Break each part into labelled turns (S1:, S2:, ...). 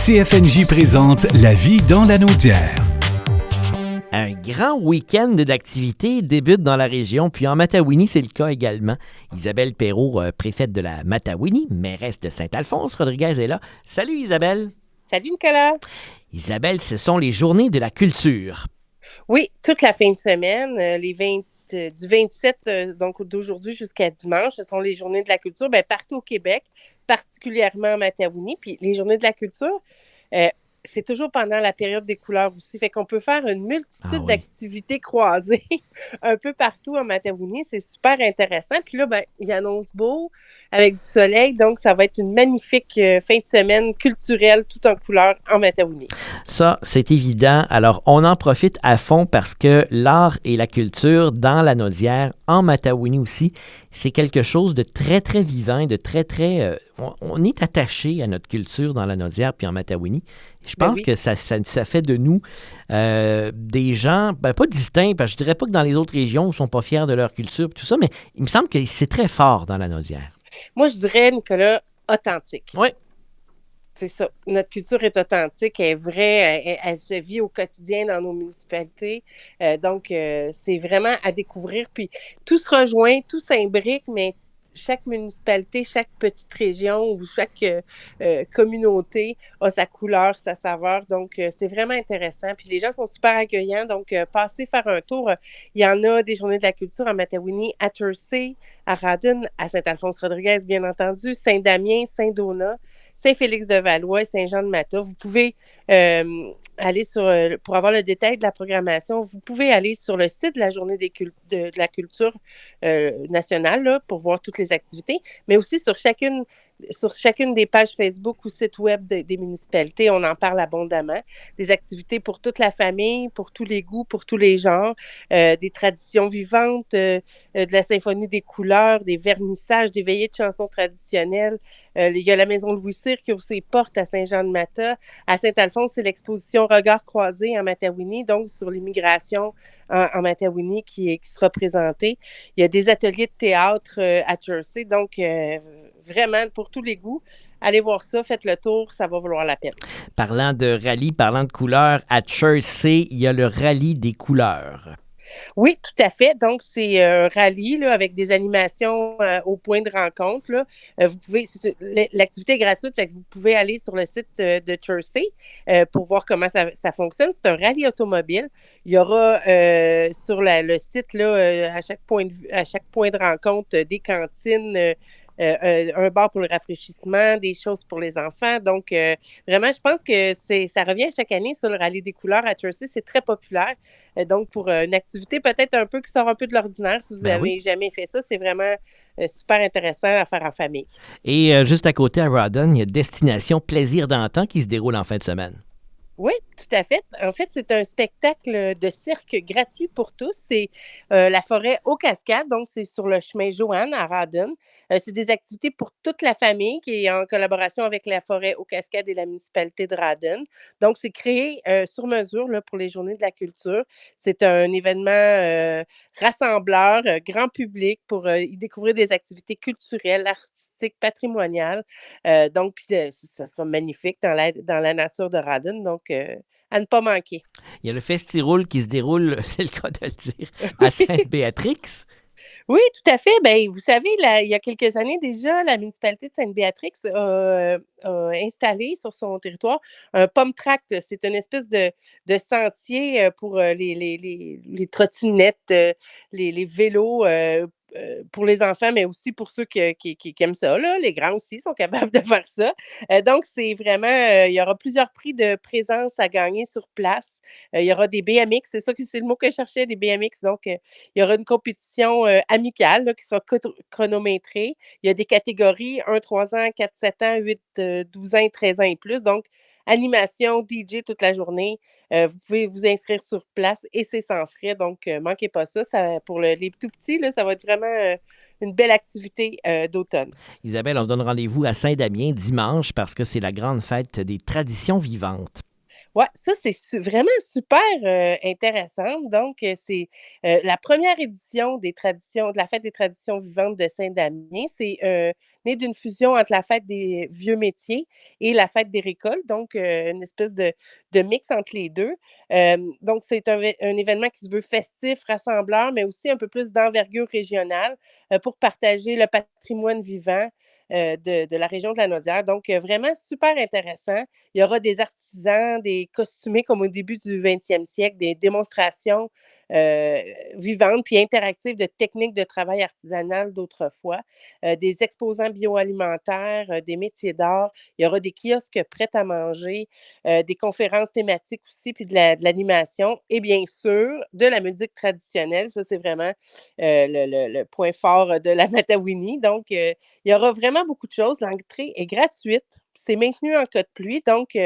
S1: CFNJ présente La vie dans la Naudière.
S2: Un grand week-end d'activités débute dans la région, puis en Matawini, c'est le cas également. Isabelle Perrault, préfète de la Matawini, mairesse de Saint-Alphonse, Rodriguez est là. Salut Isabelle!
S3: Salut Nicolas!
S2: Isabelle, ce sont les journées de la culture.
S3: Oui, toute la fin de semaine, du 27, donc d'aujourd'hui jusqu'à dimanche, ce sont les journées de la culture, partout au Québec, particulièrement en Matawini. Puis les journées de la culture, euh, c'est toujours pendant la période des couleurs aussi. Fait qu'on peut faire une multitude d'activités croisées un peu partout en Matawini. C'est super intéressant. Puis là, il annonce beau avec du soleil. Donc, ça va être une magnifique fin de semaine culturelle tout en couleurs en Matawini.
S2: Ça, c'est évident. Alors, on en profite à fond parce que l'art et la culture dans la Naudière, en Matawini aussi, c'est quelque chose de très, très vivant et de très, très... on est attaché à notre culture dans la Naudière puis en Matawini. Je pense que ça fait de nous des gens, pas distincts, parce que je dirais pas que dans les autres régions, ils ne sont pas fiers de leur culture et tout ça, mais il me semble que c'est très fort dans la Naudière.
S3: Moi, je dirais, Nicolas, authentique.
S2: Oui.
S3: C'est ça. Notre culture est authentique, elle est vraie, elle se vit au quotidien dans nos municipalités. Donc, c'est vraiment à découvrir. Puis, tout se rejoint, tout s'imbrique, mais chaque municipalité, chaque petite région ou chaque communauté a sa couleur, sa saveur. Donc, c'est vraiment intéressant. Puis, les gens sont super accueillants. Donc, passez faire un tour. Il y en a des journées de la culture à Matawini, à Jersey, à Rawdon, à Saint-Alphonse-Rodriguez, bien entendu, Saint-Damien, Saint-Donat, Saint-Félix-de-Valois et Saint-Jean-de-Mata. Vous pouvez aller pour avoir le détail de la programmation, vous pouvez aller sur le site de la Journée de la culture nationale là, pour voir toutes les activités, mais aussi sur chacune des pages Facebook ou sites web des municipalités, on en parle abondamment. Des activités pour toute la famille, pour tous les goûts, pour tous les genres, des traditions vivantes, de la symphonie des couleurs, des vernissages, des veillées de chansons traditionnelles. Il y a la Maison Louis Cyr qui ouvre ses portes à Saint-Jean-de-Mata. À Saint-Alphonse, c'est l'exposition Regards croisés en Matawini, donc sur l'immigration en Matawini qui sera présentée. Il y a des ateliers de théâtre à Jersey, donc vraiment pour tous les goûts. Allez voir ça, faites le tour, ça va valoir la peine.
S2: Parlant de rallye, parlant de couleurs, à Jersey, il y a le rallye des couleurs.
S3: Oui, tout à fait. Donc, c'est un rallye là, avec des animations au point de rencontre. Là. L'activité est gratuite, fait que vous pouvez aller sur le site de Jersey pour voir comment ça fonctionne. C'est un rallye automobile. Il y aura sur le site là, à chaque point de rencontre des cantines. Un bar pour le rafraîchissement, des choses pour les enfants. Donc, vraiment, je pense que ça revient chaque année sur le rallye des couleurs à Jersey. C'est très populaire. Donc, pour une activité peut-être un peu qui sort un peu de l'ordinaire, si vous n'avez jamais fait ça, c'est vraiment super intéressant à faire en famille.
S2: Et juste à côté, à Rawdon, il y a Destination Plaisir d'antan qui se déroule en fin de semaine.
S3: Oui, tout à fait. En fait, c'est un spectacle de cirque gratuit pour tous. C'est la forêt aux Cascades, donc c'est sur le chemin Joanne à Rawdon. C'est des activités pour toute la famille qui est en collaboration avec la forêt aux Cascades et la municipalité de Rawdon. Donc, c'est créé sur mesure là, pour les Journées de la culture. C'est un événement rassembleur, grand public pour y découvrir des activités culturelles, artistiques, patrimoniales. Donc, puis ça sera magnifique dans la nature de Rawdon. Donc, à ne pas manquer.
S2: Il y a le Festiroule qui se déroule, c'est le cas de le dire, à Sainte-Béatrix.
S3: Oui, tout à fait. Ben, vous savez, il y a quelques années déjà, la municipalité de Sainte-Béatrix a installé sur son territoire un pump track. C'est une espèce de sentier pour les trottinettes, les vélos pour les enfants, mais aussi pour ceux qui aiment ça. Là. Les grands aussi sont capables de faire ça. Donc, c'est vraiment, il y aura plusieurs prix de présence à gagner sur place. Il y aura des BMX, c'est le mot que je cherchais, des BMX. Donc, il y aura une compétition amicale là, qui sera chronométrée. Il y a des catégories 1, 3 ans, 4, 7 ans, 8, 12 ans et 13 ans et plus. Donc, animation, DJ toute la journée. Vous pouvez vous inscrire sur place et c'est sans frais. Donc, manquez pas ça. Pour les tout petits, là, ça va être vraiment une belle activité d'automne.
S2: Isabelle, on se donne rendez-vous à Saint-Damien dimanche parce que c'est la grande fête des traditions vivantes.
S3: Ouais, ça, c'est vraiment super intéressant. Donc, c'est la première édition de la Fête des traditions vivantes de Saint-Damien. C'est né d'une fusion entre la Fête des vieux métiers et la Fête des récoltes. Donc, une espèce de mix entre les deux. Donc, c'est un événement qui se veut festif, rassembleur, mais aussi un peu plus d'envergure régionale pour partager le patrimoine vivant de la région de la Naudière. Donc, vraiment super intéressant. Il y aura des artisans, des costumés comme au début du 20e siècle, des démonstrations euh, vivantes puis interactives de techniques de travail artisanal d'autrefois, des exposants bioalimentaires, des métiers d'art. Il y aura des kiosques prêts à manger, des conférences thématiques aussi, puis de l'animation et bien sûr de la musique traditionnelle. Ça, c'est vraiment le point fort de la Matawini. Donc, il y aura vraiment beaucoup de choses. L'entrée est gratuite. C'est maintenu en cas de pluie. Donc,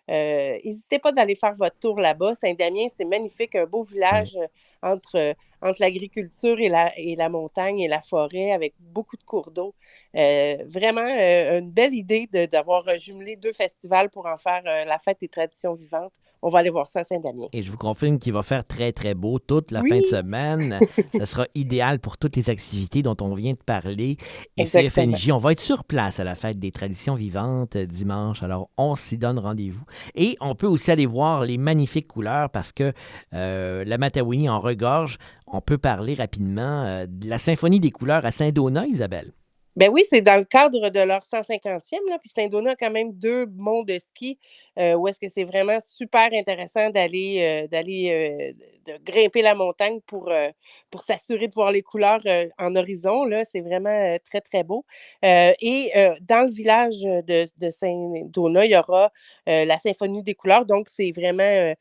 S3: n'hésitez pas d'aller faire votre tour là-bas. Saint-Damien, c'est magnifique, un beau
S2: Oui.
S3: village entre l'agriculture et la montagne et la forêt avec beaucoup de cours d'eau. Vraiment une belle idée d'avoir jumelé deux festivals pour en faire la fête des traditions vivantes. On va aller voir ça à Saint-Damien.
S2: Et je vous confirme qu'il va faire très, très beau toute la fin de
S3: Oui,
S2: semaine. Ça sera idéal pour toutes les activités dont on vient de parler. Et
S3: exactement.
S2: CFNJ, on va être sur place à la fête des traditions vivantes dimanche. Alors, on s'y donne rendez-vous. Et on peut aussi aller voir les magnifiques couleurs parce que la Matawini en regorge. On peut parler rapidement de la Symphonie des couleurs à Saint-Donat, Isabelle.
S3: Ben oui, c'est dans le cadre de leur 150e, là, puis Saint-Donat a quand même 2 monts de ski, où est-ce que c'est vraiment super intéressant de grimper la montagne pour s'assurer de voir les couleurs, en horizon, là. C'est vraiment, très, très beau, dans le village, de Saint-Donat, il y aura, la symphonie des couleurs, donc c'est vraiment,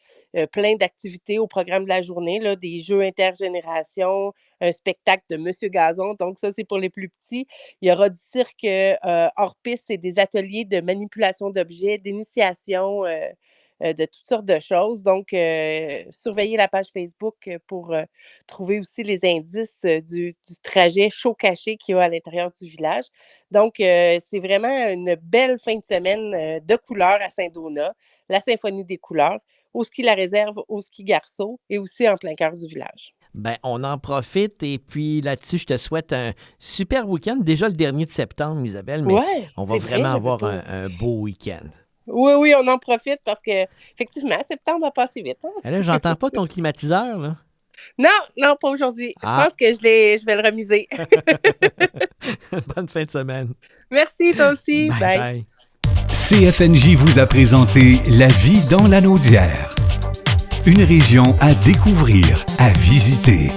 S3: plein d'activités au programme de la journée, là, des jeux intergénérations, un spectacle de Monsieur Gazon, donc ça, c'est pour les plus petits. Il y aura du cirque hors piste et des ateliers de manipulation d'objets, d'initiation de toutes sortes de choses. Donc, surveillez la page Facebook pour trouver aussi les indices du trajet chaud caché qu'il y a à l'intérieur du village. Donc, c'est vraiment une belle fin de semaine de couleurs à Saint-Donat, la symphonie des couleurs, au ski La Réserve, au ski Garceau et aussi en plein cœur du village.
S2: Ben, on en profite et puis là-dessus, je te souhaite un super week-end. Déjà le dernier de septembre, Isabelle, mais
S3: Ouais,
S2: on va
S3: c'est vrai,
S2: vraiment
S3: j'avais
S2: avoir
S3: pas.
S2: un beau week-end.
S3: Oui, oui, on en profite parce que effectivement, septembre va passer vite, hein?
S2: Et là, j'entends pas ton climatiseur, là.
S3: Non, non, pas aujourd'hui. Je
S2: Ah,
S3: pense que je vais le remiser.
S2: bonne fin de semaine.
S3: Merci, toi aussi.
S2: Bye
S3: Bye.
S2: bye.
S1: CFNJ vous a présenté La vie dans la Naudière. Une région à découvrir, à visiter.